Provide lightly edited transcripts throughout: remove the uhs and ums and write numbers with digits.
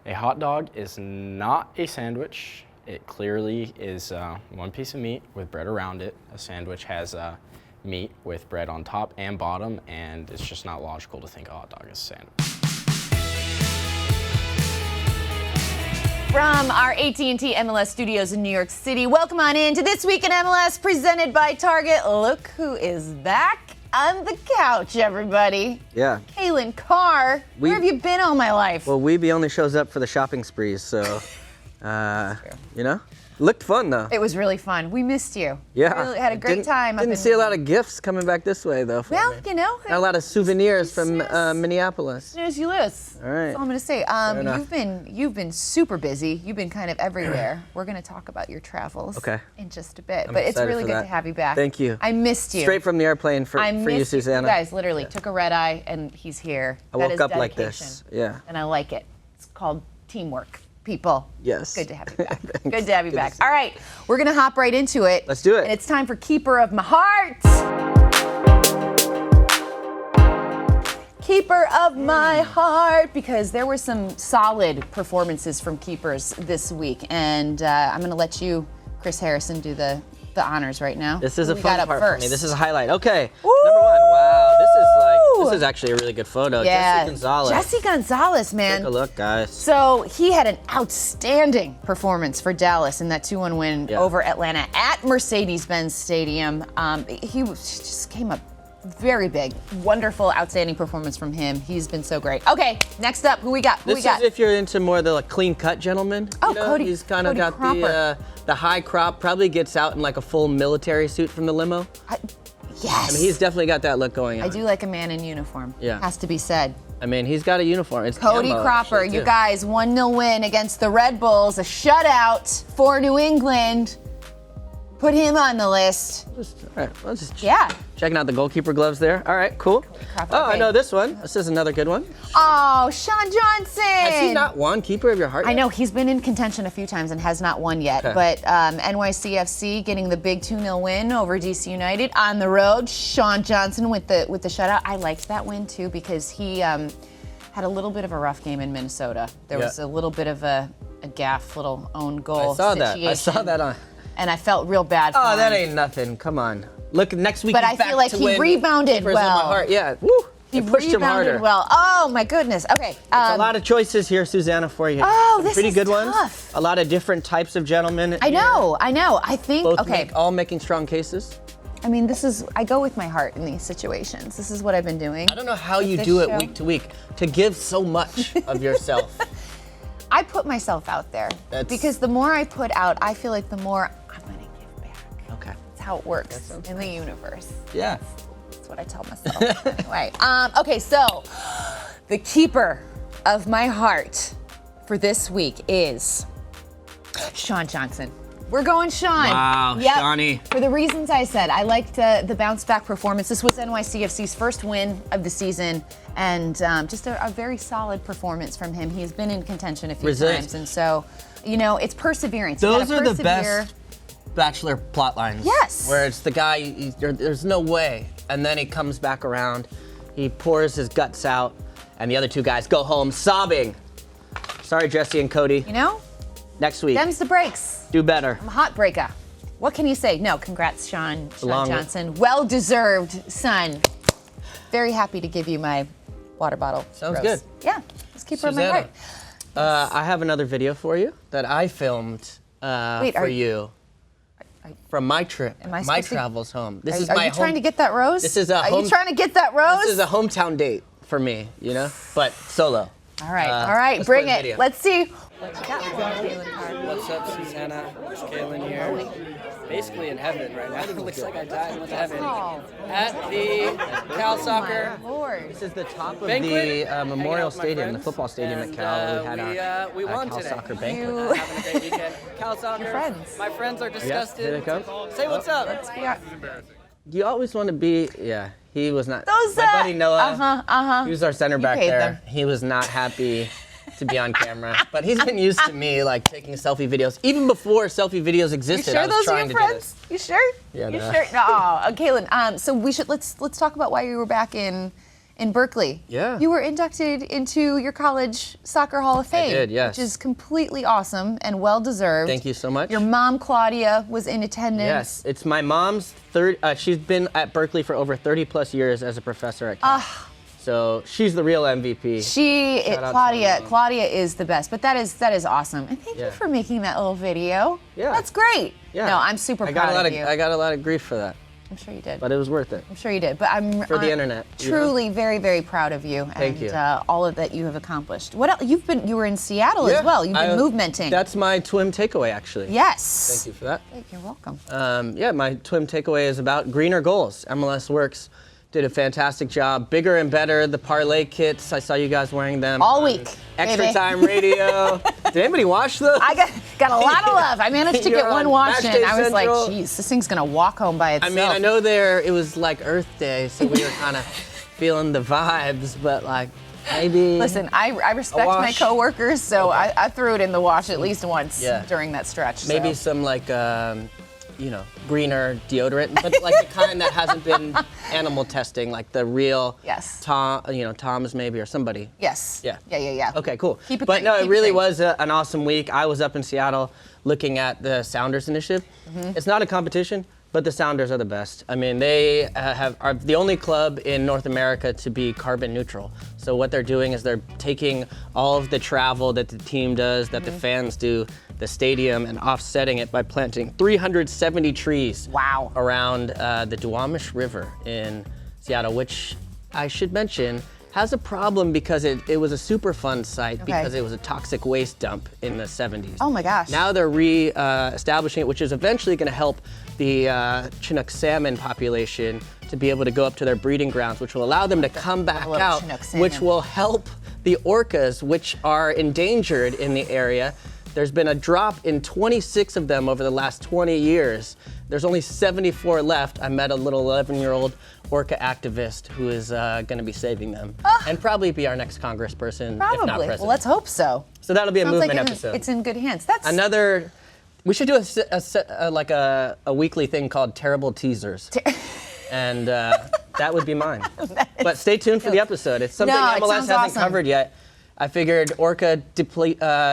A hot dog is not a sandwich. It clearly is one piece of meat with bread around it. A sandwich has meat with bread on top and bottom, and it's just not logical to think a hot dog is a sandwich. From our AT&T MLS studios in New York City, welcome on in to This Week in MLS, presented by Target. Look who is back on the couch, everybody. Yeah. Calen Carr, where have you been all my life? Well, Weeby only shows up for the shopping sprees, so, you know? Looked fun, though. It was really fun. We missed you. Yeah. Really had a great time. Didn't see a lot of gifts coming back this way, though. Well, you know. Not a lot of souvenirs from Minneapolis. Snooze, you lose. All right. That's all I'm going to say. You've been super busy. You've been kind of everywhere. We're going to talk about your travels in just a bit. But it's really good to have you back. Thank you. I missed you. Straight from the airplane for you, Susannah. You guys literally took a red eye, and he's here. I woke up like this. Yeah. And I like it. It's called teamwork. People. Yes. Good to have you back. Good to have you back. All right, we're going to hop right into it. Let's do it. And it's time for Keeper of My Heart. Keeper of My Heart, because there were some solid performances from keepers this week. And I'm going to let you, Chris Harrison, do the honors right now. This is a fun part for me. This is a highlight. Okay. Ooh. Number one. Wow. This is actually a really good photo. Yeah. Jesse Gonzalez. Jesse Gonzalez, man. Take a look, guys. So he had an outstanding performance for Dallas in that 2-1 win over Atlanta at Mercedes-Benz Stadium. He just came up very big. Wonderful, outstanding performance from him. He's been so great. Okay, next up, who we got? This is if you're into more of the clean-cut gentleman. Oh, you know? Cody. He's kind of got Cropper. the high crop. Probably gets out in like a full military suit from the limo. Yes. I mean, he's definitely got that look going on. I do like a man in uniform. Yeah. Has to be said. I mean, he's got a uniform. It's Cody camo, Cropper, actually, you too. guys, 1-0 win against the Red Bulls, a shutout for New England. Put him on the list. All right, let's just checking out the goalkeeper gloves there. All right, cool. Oh, I know this one. This is another good one. Oh, Sean Johnson. Has he not won Keeper of Your Heart yet? I know, he's been in contention a few times and has not won yet. Okay. But NYCFC getting the big 2-0 win over DC United on the road. Sean Johnson with the shutout. I liked that win too because he had a little bit of a rough game in Minnesota. There was a little bit of a gaffe, little own goal situation. I saw that on. And I felt real bad for him. Oh, that ain't nothing. Come on. Look, next week But he's I back feel like to he win rebounded Keepers of My well. Heart. Yeah. Woo. He pushed him harder. rebounded well. Oh my goodness. Okay. A lot of choices here, Susannah, for you. Oh, Some this pretty is good tough. ones. A lot of different types of gentlemen. I know. I think, Both okay. all making strong cases. I mean, I go with my heart in these situations. This is what I've been doing. I don't know how you do it week to week to give so much of yourself. I put myself out there because the more I put out, I feel like the more I'm going to give back. Okay. That's how it works in the universe. Yeah. That's what I tell myself. Anyway, okay, so the keeper of my heart for this week is Sean Johnson. We're going Sean. Wow, yep. Shawnee. For the reasons I said, I liked the bounce back performance. This was NYCFC's first win of the season, and just a very solid performance from him. He's been in contention a few times, and so, you know, it's perseverance. Those are the best Bachelor plot lines. Yes. Where it's the guy, there's no way, and then he comes back around, he pours his guts out, and the other two guys go home sobbing. Sorry, Jesse and Cody. You know? Next week. Them's the breaks. Do better. I'm a hot breaker. What can you say? No, congrats, Sean Johnson. Well-deserved, son. Very happy to give you my water bottle. Sounds good. Yeah, let's keep her in my heart. I have another video for you that I filmed for you from my trip, my travels home. This is my Are you trying to get that rose? This is Are you trying to get that rose? This is a hometown date for me, you know, but solo. All right, bring it. Video. Let's see. What's up, Susannah? It's Calen here. Basically in heaven right now. It looks like I died and went to heaven. At the Cal Soccer. This is the top of Banquet. the Memorial Stadium, the football stadium at Cal. We had we won Cal today. Soccer banquet. Having a great weekend. Cal Soccer. Your friends. My friends are disgusted. Here they come. Say what's up. You always want to be, he was not. Those, my buddy Noah, he was our center back paid there. them. He was not happy to be on camera, but he's been used to me like taking selfie videos. Even before selfie videos You existed, sure I was those are trying your to do friends? this. You sure? Yeah, You no. sure? No, Calen. So let's talk about why you were back in in Berkeley. Yeah. You were inducted into your college soccer Hall of Fame. did, yes. Which is completely awesome and well deserved. Thank you so much. Your mom, Claudia, was in attendance. Yes, it's my mom's third. She's been at Berkeley for over 30 plus years as a professor at Cal. So she's the real MVP. Shout out to my mom. Claudia is the best. But that is awesome. And thank you for making that little video. Yeah. That's great. Yeah. No, I'm super proud of you. I got a lot of grief for that, I'm sure you did. but it was worth it. I'm sure you did. But I'm For the internet, you know? Truly, very, very proud of you. Thank and, you. all of that you have accomplished. What else? You were in Seattle as well. You've been movementing. That's my twin takeaway, actually. Yes. Thank you for that. You're welcome. My twin takeaway is about greener goals. MLS Works did a fantastic job. Bigger and better. The parlay kits. I saw you guys wearing them All week. Extra baby. Time Radio. Did anybody watch those? I got a lot of love. I managed to get You're one on watch Match in. Day I was like, Central. geez, this thing's gonna walk home by itself. I mean, I know it was like Earth Day, so we were kind of feeling the vibes, but like maybe. Listen, I respect my wash. coworkers, so I threw it in the wash at least once Yeah. during that stretch. Maybe so. some like, greener deodorant, but like the kind that hasn't been animal testing, like the real Yes. Tom's maybe or somebody. Yes. Yeah. Yeah. Okay, cool. Keep it but clean, no, keep it it really clean. was an awesome week. I was up in Seattle looking at the Sounders initiative. Mm-hmm. It's not a competition, but the Sounders are the best. I mean, they are the only club in North America to be carbon neutral. So what they're doing is they're taking all of the travel that the team does, that the fans do, the stadium, and offsetting it by planting 370 trees Wow. around the Duwamish River in Seattle, which I should mention has a problem because it was a Superfund site because it was a toxic waste dump in the 70s. Oh my gosh. Now they're establishing it, which is eventually going to help the Chinook salmon population to be able to go up to their breeding grounds, which will allow them to come back love out, Chinook salmon. which will help the orcas, which are endangered in the area. There's been a drop in 26 of them over the last 20 years. There's only 74 left. I met a little 11-year-old orca activist who is going to be saving them and probably be our next congressperson, if not Probably. president. Well, let's hope so. So that'll be a Sounds movement like episode. it's in good hands. That's We should do a weekly thing called Terrible Teasers. And that would be mine. But stay tuned for the episode. It's something No, it MLS sounds hasn't awesome. covered yet. I figured orca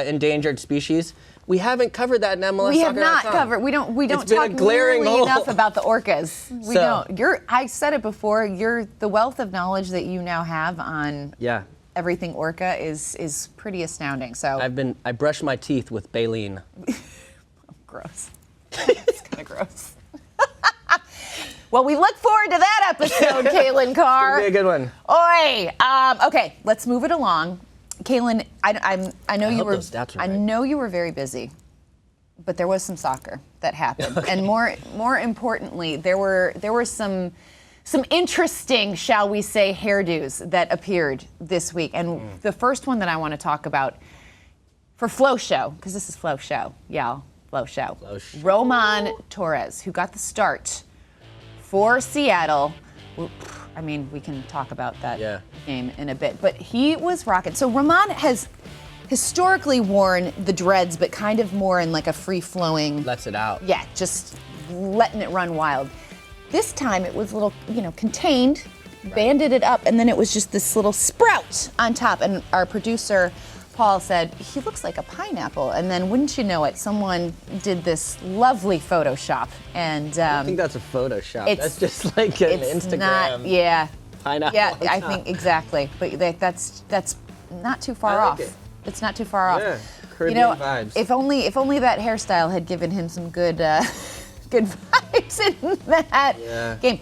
endangered species. We haven't covered that in MLS. we have not Soccer.com. covered. We don't It's been a talk glaring nearly hole. enough about the orcas. We So- don't. I said it before. The wealth of knowledge that you now have on Yeah. everything orca is pretty astounding. So I brushed my teeth with baleen. gross. It's kind of gross. Well, we look forward to that episode, Calen Carr. It'll be a good one. Oi! Okay, let's move it along. Calen, I know you hope were. those stats are I right. know you were very busy, but there was some soccer that happened, and more importantly, there were some interesting, shall we say, hairdos that appeared this week. And the first one that I want to talk about for Flow Show, because this is Flow Show, y'all. Flow Show. Roman Torres, who got the start for Seattle. I mean, we can talk about that game in a bit, but he was rocking. So Roman has historically worn the dreads, but kind of more in like a free-flowing. Lets it out. Yeah, just letting it run wild. This time it was a little, contained, banded it up, and then it was just this little sprout on top. And our producer, Paul, said, he looks like a pineapple. And then wouldn't you know it, someone did this lovely Photoshop. And I think that's a Photoshop. it's- That's just like an it's Instagram. not, yeah. Pineapple Yeah, on I top. think exactly. But that's not too far I like off. it. It's not too far off. Yeah, Caribbean vibes. If only that hairstyle had given him some good good vibes in that game.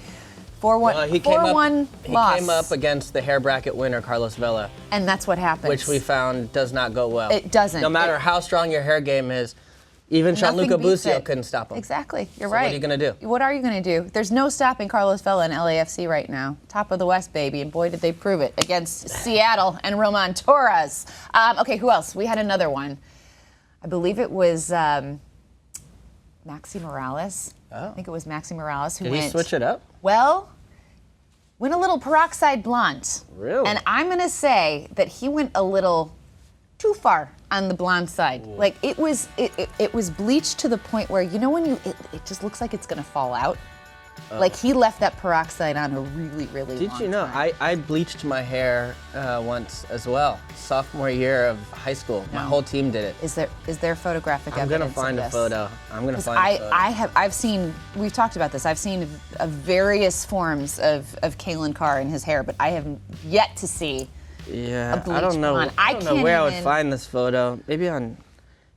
4-1 He 4-1 loss. came up against the hair bracket winner, Carlos Vela, and that's what happens. which we found does not go well. It doesn't. No matter how strong your hair game is, even Nothing Gianluca beats Busio it. couldn't stop him. Exactly. You're So right. what are you gonna do? What are you going to do? There's no stopping Carlos Vela in LAFC right now. Top of the West, baby. And boy, did they prove it against Seattle and Roman Torres. Okay, who else? We had another one. I believe it was Maxi Morales. I think it was Maxi Morales who Did went. he switch it up? Well, went a little peroxide blonde. Really? And I'm going to say that he went a little too far on the blonde side. Ooh. Like it was bleached to the point where, when it just looks like it's going to fall out. Like he left that peroxide on a really, really long Did you know, time. I bleached my hair once as well. Sophomore year of high school. My whole team did it. Is there photographic I'm evidence gonna find of a this? photo. I'm gonna find a photo. I've seen, we've talked about this, I've seen various forms of Calen Carr in his hair, but I have yet to see Yeah, a bleach I don't know. blonde. I don't know can't where I would even- find this photo. Maybe on,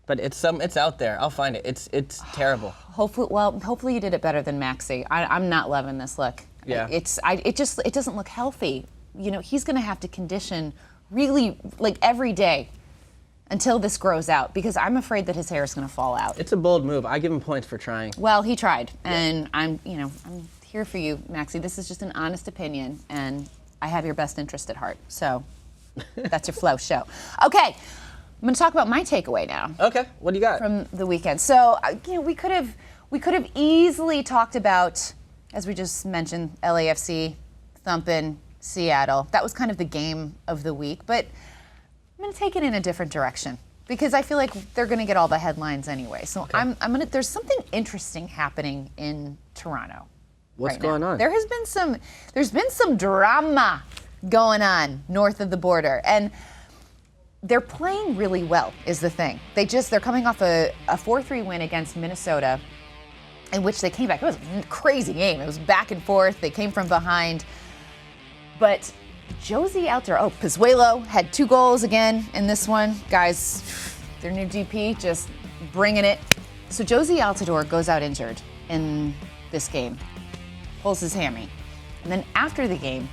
but it's out there. I'll find it. It's terrible. Hopefully you did it better than Maxie. I'm not loving this look. Yeah. It doesn't look healthy. You know, he's gonna have to condition really like every day until this grows out because I'm afraid that his hair is gonna fall out. It's a bold move. I give him points for trying. Well, he tried, and I'm here for you, Maxie. This is just an honest opinion, and I have your best interest at heart. So that's your flow show. Okay, I'm going to talk about my takeaway now Okay, what do you got? from the weekend. So we could have easily talked about, as we just mentioned, LAFC thumping Seattle. That was kind of the game of the week, but I'm going to take it in a different direction. Because I feel like they're going to get all the headlines anyway. So I'm gonna. There's something interesting happening in Toronto. What's right now. going on? There's been some drama going on north of the border, and they're playing really well. Is the thing. They're coming off a 4-3 win against Minnesota, in which they came back. It was a crazy game. It was back and forth. They came from behind, but Josie Altidore, Pozuelo had 2 goals again in this one. Guys, their new DP just bringing it. So Josie Altidore goes out injured in this game, pulls his hammy. And then after the game,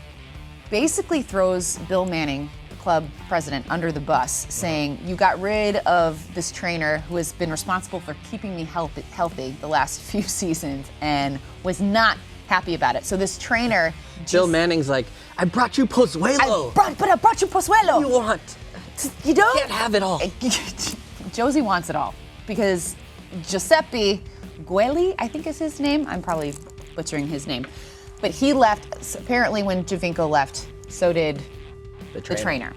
basically throws Bill Manning, the club president, under the bus, saying, you got rid of this trainer who has been responsible for keeping me healthy the last few seasons and was not happy about it. So this trainer Bill Manning's like, I brought you Pozuelo. I brought you Pozuelo. What do you want? You don't? Can't have it all. Josie wants it all because Giuseppe Gueli, I think is his name. I'm probably butchering his name. But he left, apparently when Javinko left, so did the trainer.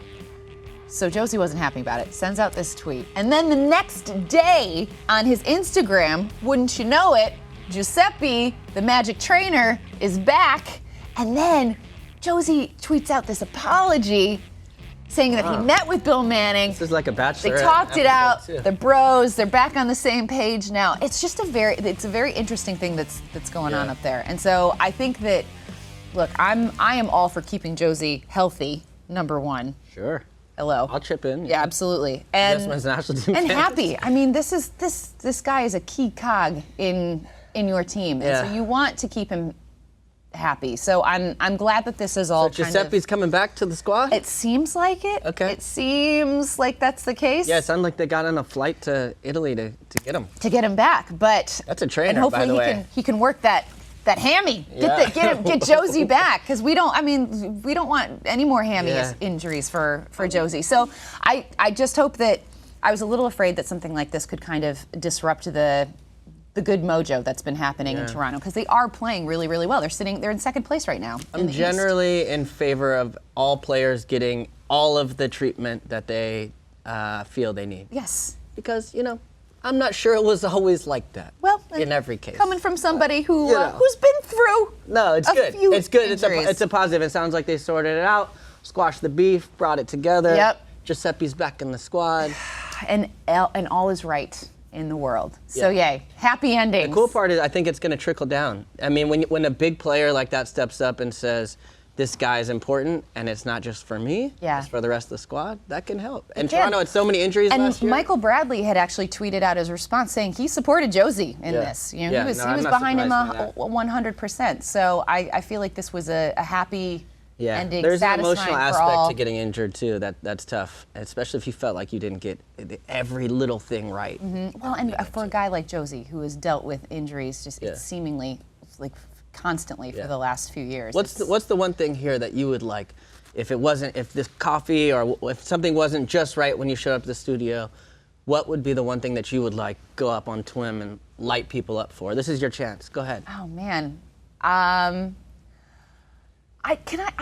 So Josie wasn't happy about it, sends out this tweet. And then the next day on his Instagram, wouldn't you know it, Giuseppe, the magic trainer, is back. And then Josie tweets out this apology saying that he met with Bill Manning. This is like a Bachelor. They talked it out. Too. They're bros. They're back on the same page now. It's just a very interesting thing that's going on up there. And so I think that, look, I am all for keeping Josie healthy. Number one. Sure. Hello. I'll chip in. Yeah, absolutely. And Yes, men's national team and fans. happy. I mean, this guy is a key cog in your team, and so you want to keep him happy. So I'm glad that this is all So Giuseppe's coming back to the squad? It seems like it. Okay. It seems like that's the case. Yeah, it sounded like they got on a flight to Italy to get him. To get him back, but That's a trainer, and hopefully by the way. he can work that hammy. Yeah. Get Josie back, because we don't want any more hammy Yeah. injuries for Josie. So I just hope that, I was a little afraid that something like this could kind of disrupt the good mojo that's been happening in Toronto, because they are playing really, really well. They're in second place right now. I'm generally in favor of all players getting all of the treatment that they feel they need. Yes. Because, I'm not sure it was always like that. Well, in every case. Coming from somebody who's You know. been through No, it's a good. few It's good. injuries. It's a positive. It sounds like they sorted it out, squashed the beef, brought it together. Yep. Giuseppe's back in the squad. and all is right in the world. So yay, happy endings. The cool part is I think it's going to trickle down. I mean, when a big player like that steps up and says, this guy is important, and it's not just for me, it's for the rest of the squad, that can help. And Toronto had so many injuries and last year. Michael Bradley had actually tweeted out his response saying he supported Josie in this. He was behind him 100%. So I feel like this was a happy ending. There's an satisfying emotional for aspect all. to getting injured too. That's tough, especially if you felt like you didn't get every little thing right. Well, and for a guy like Josie who has dealt with injuries just seemingly like constantly for the last few years. What's the one thing here that you would like, if this coffee or if something wasn't just right when you showed up to the studio, what would be the one thing that you would like go up on Twim and light people up for? This is your chance. Go ahead. Oh man, I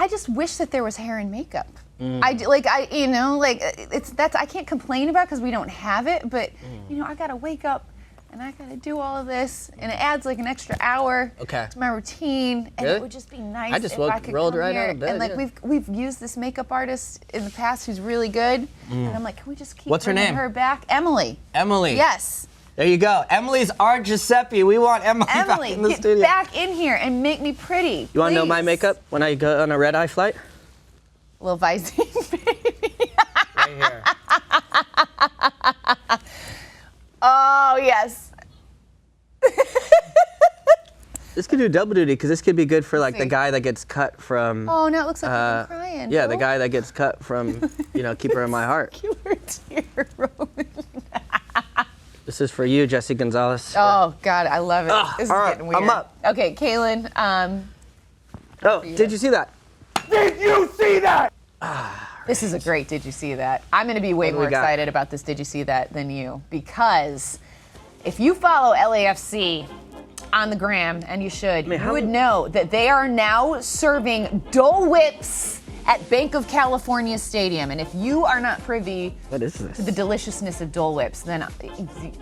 just wish that there was hair and makeup. I can't complain about it because we don't have it, but I gotta wake up and I gotta do all of this, and it adds like an extra hour to my routine, and Really? it would just be nice I just if I could rolled come right here. out of bed, And like yeah. we've used this makeup artist in the past who's really good, and I'm like, can we just keep What's her bringing name? her back? Emily. Emily. Yes. There you go. Emily's Art Giuseppe. We want Emily back in the get studio. back in here and make me pretty. You want to know my please. makeup when I go on a red-eye flight? Little Visine, baby. Right here. Oh, yes. This could do double duty because this could be good for like the see. guy that gets cut from. Oh, now it looks like you're crying. Yeah, the Joel. guy that gets cut from, Keep Her in My Heart. You were tear rolling. This is for you, Jesse Gonzalez. Oh, God, I love it. This is all right, getting weird. I'm up. Okay, Calen, Oh, did you see that? Did you see that? this is a great Did You See That? I'm going to be way What do more we got? excited about this Did You See That than you, because if you follow LAFC on the gram, and you should, you would know that they are now serving Dole Whips at Banc of California Stadium. And if you are not privy What is this? to the deliciousness of Dole Whips, then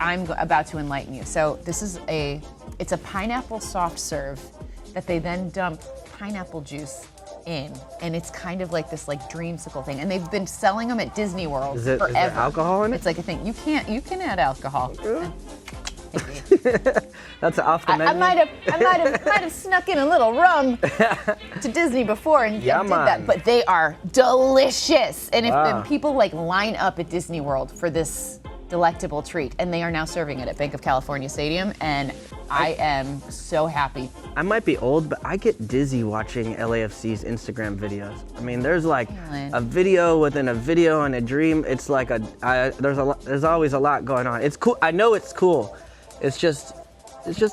I'm about to enlighten you. So this is it's a pineapple soft serve that they then dump pineapple juice in, and it's kind of like this like dreamsicle thing. And they've been selling them at Disney World Is there forever. alcohol in it? It's like a thing. You can add alcohol. That's off the I menu. might have snuck in a little rum to Disney before and Yeah, did that, man. but they are delicious. And if Wow. people like line up at Disney World for this delectable treat, and they are now serving it at Banc of California Stadium, and I am so happy. I might be old, but I get dizzy watching LAFC's Instagram videos. I mean, there's like Really? a video within a video and a dream. It's like there's always a lot going on. It's cool. I know it's cool. It's just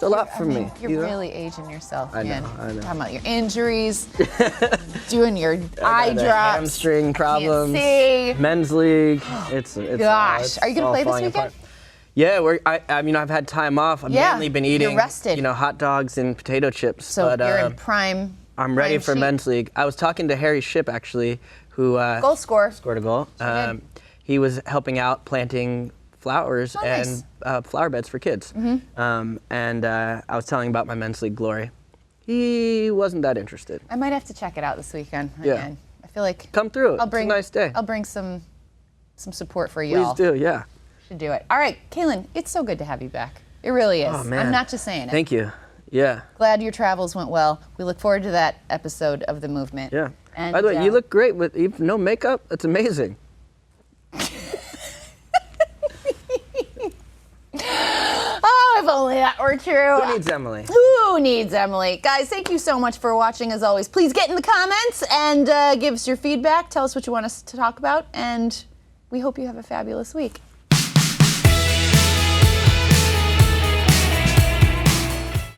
a lot for me. You're you know? really aging yourself, I know, man. I know. Talking about your injuries, doing your eye The drops. hamstring problems. Can't see. Men's league. It's Gosh, it's are you gonna all play this falling weekend? apart. Yeah, I've had time off. I've Yeah, mainly been you're eating, rested. hot dogs and potato chips. So but, you're in prime. I'm ready prime for shape. men's league. I was talking to Harry Shipp actually, who Goal scorer. scored a goal. did. He was helping out planting flowers Oh, nice. and flower beds for kids. And I was telling him about my men's league glory. He wasn't that interested. I might have to check it out this weekend. Yeah. Again. I feel like Come through. I'll bring it's a nice day. I'll bring some support for Please y'all. do, yeah. Should do it. All right, Calen, it's so good to have you back. It really is. Oh, man. I'm not just saying it. Thank you. Yeah. Glad your travels went well. We look forward to that episode of The Movement. Yeah. And, By the way, you look great with even no makeup. It's amazing. Oh, if only that were true. Who needs Emily? Who needs Emily? Guys, thank you so much for watching as always. Please get in the comments and give us your feedback. Tell us what you want us to talk about. And we hope you have a fabulous week.